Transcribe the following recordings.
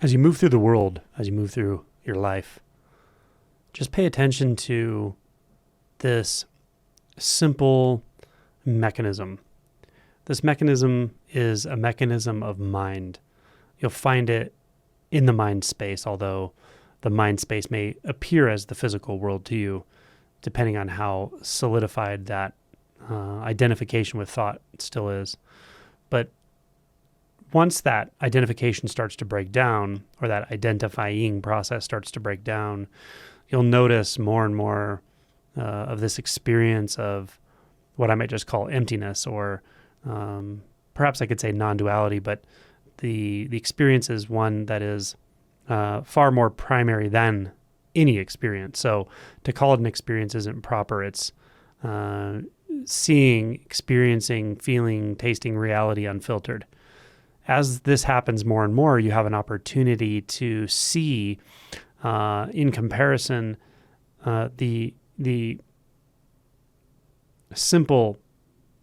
as you move through the world, as you move through your life, just pay attention to this simple mechanism. This mechanism is a mechanism of mind. You'll find it in the mind space, although the mind space may appear as the physical world to you, depending on how solidified that identification with thought still is. But once that identification starts to break down, or that identifying process starts to break down, you'll notice more and more of this experience of what I might just call emptiness, or perhaps I could say non-duality, but the experience is one that is far more primary than any experience. So to call it an experience isn't proper. It's seeing, experiencing, feeling, tasting reality unfiltered. As this happens more and more, you have an opportunity to see, in comparison, the simple,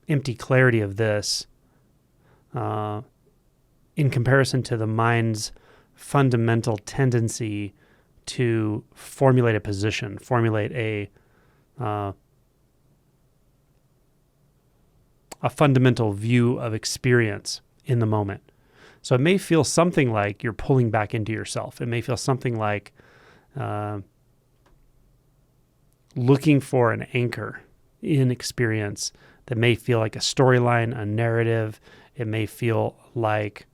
empty clarity of this, in comparison to the mind's fundamental tendency to formulate a position, formulate a fundamental view of experience in the moment. So it may feel something like you're pulling back into yourself. It may feel something like looking for an anchor in experience that may feel like a storyline, a narrative. It may feel like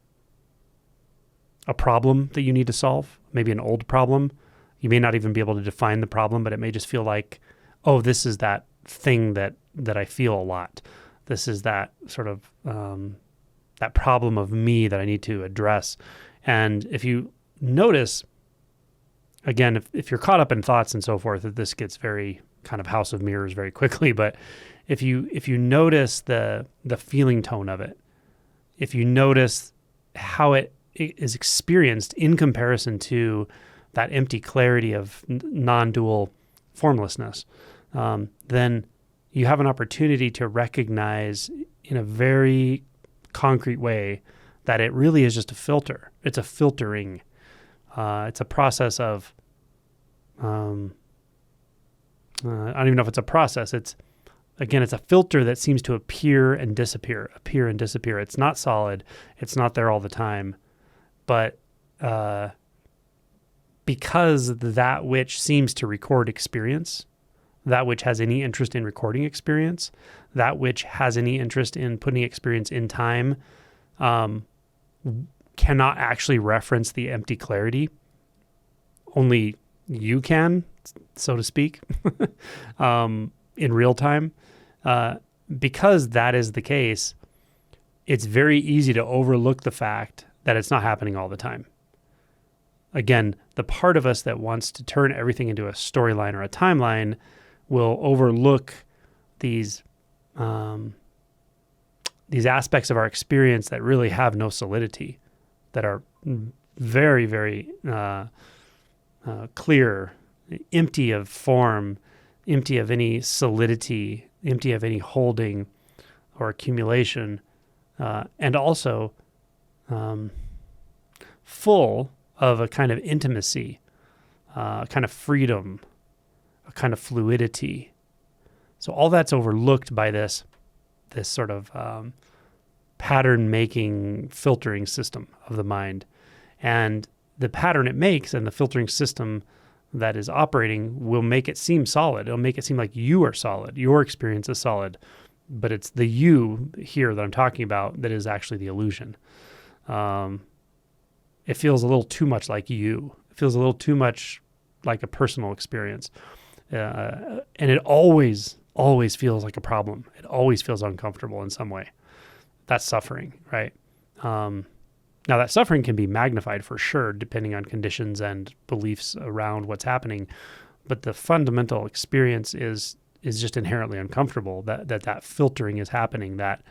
a problem that you need to solve, maybe an old problem. You may not even be able to define the problem, but it may just feel like, oh, this is that thing that I feel a lot. This is that sort of that problem of me that I need to address. And if you notice, again, if you're caught up in thoughts and so forth, this gets very kind of house of mirrors very quickly. But if you notice the feeling tone of it, if you notice how it is experienced in comparison to that empty clarity of non-dual formlessness, then you have an opportunity to recognize in a very concrete way that it really is just a filter. It's a filtering. It's a process of, I don't even know if it's a process. It's a filter that seems to appear and disappear. It's not solid. It's not there all the time. But because that which seems to record experience, that which has any interest in recording experience, that which has any interest in putting experience in time, cannot actually reference the empty clarity. Only you can, so to speak, in real time. Because that is the case, it's very easy to overlook the fact that it's not happening all the time. Again, the part of us that wants to turn everything into a storyline or a timeline will overlook these aspects of our experience that really have no solidity, that are very, very clear, empty of form, empty of any solidity, empty of any holding or accumulation, and also full of a kind of intimacy, a kind of freedom, a kind of fluidity. So all that's overlooked by this sort of pattern-making filtering system of the mind. And the pattern it makes and the filtering system that is operating will make it seem solid. It'll make it seem like you are solid. Your experience is solid. But it's the you here that I'm talking about that is actually the illusion. It feels a little too much like you. It feels a little too much like a personal experience. And it always feels like a problem. It always feels uncomfortable in some way. That's suffering, right? Now that suffering can be magnified for sure, depending on conditions and beliefs around what's happening. But the fundamental experience is just inherently uncomfortable, that filtering is happening, that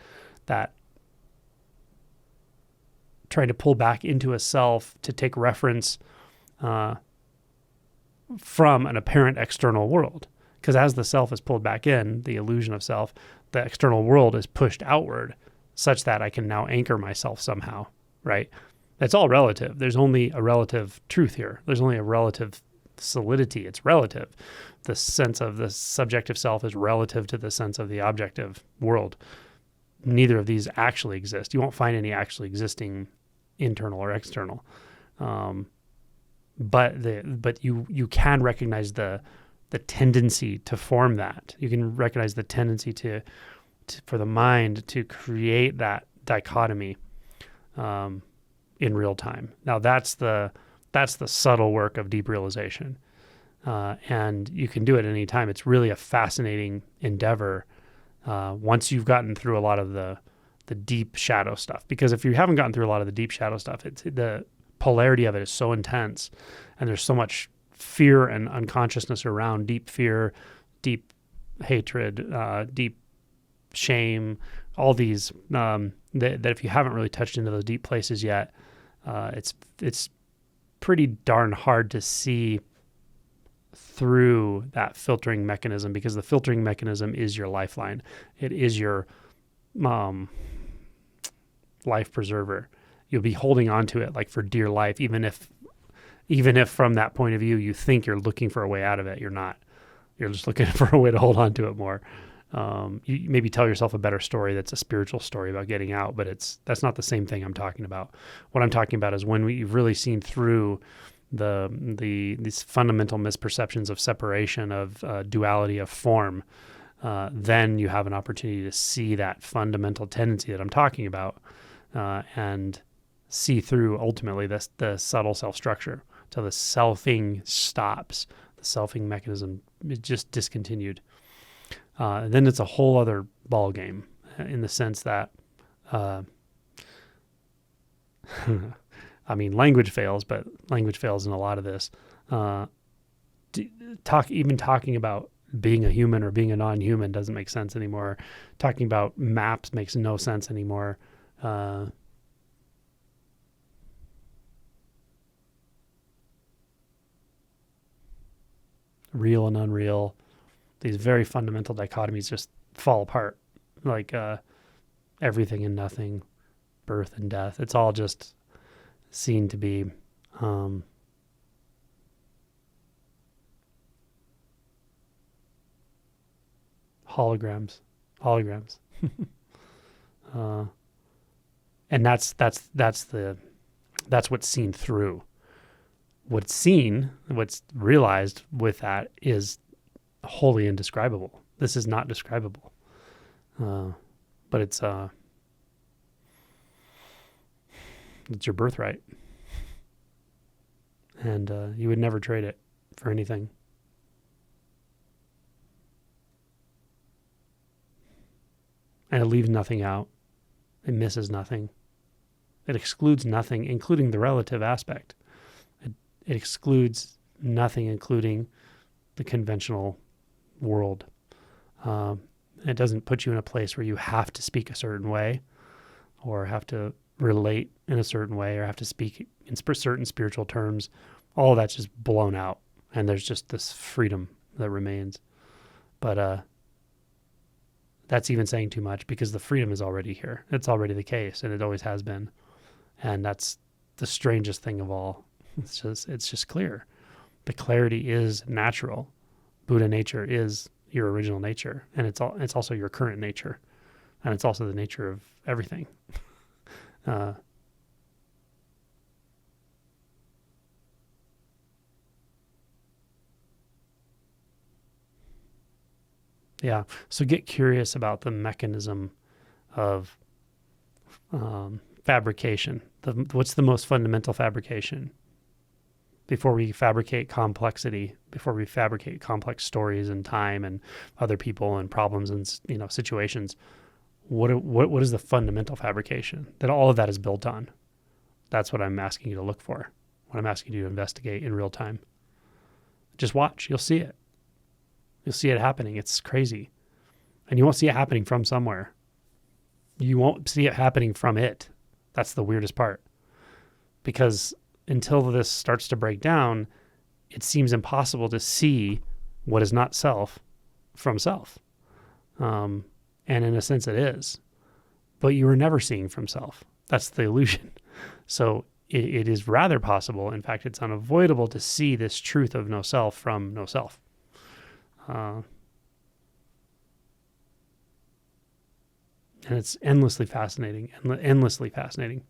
trying to pull back into a self to take reference from an apparent external world. Because as the self is pulled back in, the illusion of self, the external world is pushed outward such that I can now anchor myself somehow, right? It's all relative. There's only a relative truth here. There's only a relative solidity. It's relative. The sense of the subjective self is relative to the sense of the objective world. Neither of these actually exist. You won't find any actually existing internal or external. But you can recognize the tendency to form that. You can recognize the tendency to for the mind to create that dichotomy in real time. Now that's the subtle work of deep realization, and you can do it at any time. It's really a fascinating endeavor once you've gotten through a lot of the deep shadow stuff. Because if you haven't gotten through a lot of the deep shadow stuff, the polarity of it is so intense, and there's so much fear and unconsciousness around deep fear, deep hatred, deep shame, all these that if you haven't really touched into those deep places yet, it's pretty darn hard to see through that filtering mechanism, because the filtering mechanism is your lifeline. It is your life preserver. You'll be holding on to it like for dear life, even if from that point of view you think you're looking for a way out of it. You're not. You're just looking for a way to hold on to it more. You maybe tell yourself a better story that's a spiritual story about getting out, but that's not the same thing I'm talking about. What I'm talking about is when you've really seen through these fundamental misperceptions of separation, of duality of form, then you have an opportunity to see that fundamental tendency that I'm talking about, and see through ultimately the subtle self-structure till the selfing stops. The selfing mechanism is just discontinued. Then it's a whole other ball game in the sense that, I mean, language fails, but language fails in a lot of this. Talking about being a human or being a non-human doesn't make sense anymore. Talking about maps makes no sense anymore. Real and unreal. These very fundamental dichotomies just fall apart, like everything and nothing, birth and death. It's all just seen to be holograms. And that's what's seen through. What's seen, what's realized with that is wholly indescribable. This is not describable, but it's your birthright, and you would never trade it for anything. And it leaves nothing out. It misses nothing. It excludes nothing, including the relative aspect. It excludes nothing, including the conventional world. It doesn't put you in a place where you have to speak a certain way, or have to relate in a certain way, or have to speak in certain spiritual terms. All of that's just blown out, and there's just this freedom that remains. But that's even saying too much, because the freedom is already here. It's already the case, and it always has been. And that's the strangest thing of all. It's just clear. The clarity is natural. Buddha nature is your original nature, and it's also your current nature, and it's also the nature of everything. Yeah. So get curious about the mechanism of fabrication. What's the most fundamental fabrication? Before we fabricate complexity, before we fabricate complex stories and time and other people and problems and situations, what is the fundamental fabrication that all of that is built on? That's what I'm asking you to look for. What I'm asking you to investigate in real time. Just watch. You'll see it. You'll see it happening. It's crazy. And you won't see it happening from somewhere. You won't see it happening from it. That's the weirdest part. Because until this starts to break down, it seems impossible to see what is not self from self. And in a sense it is. But you were never seeing from self. That's the illusion. So it is rather possible. In fact, it's unavoidable to see this truth of no self from no self. And it's endlessly fascinating, endlessly fascinating.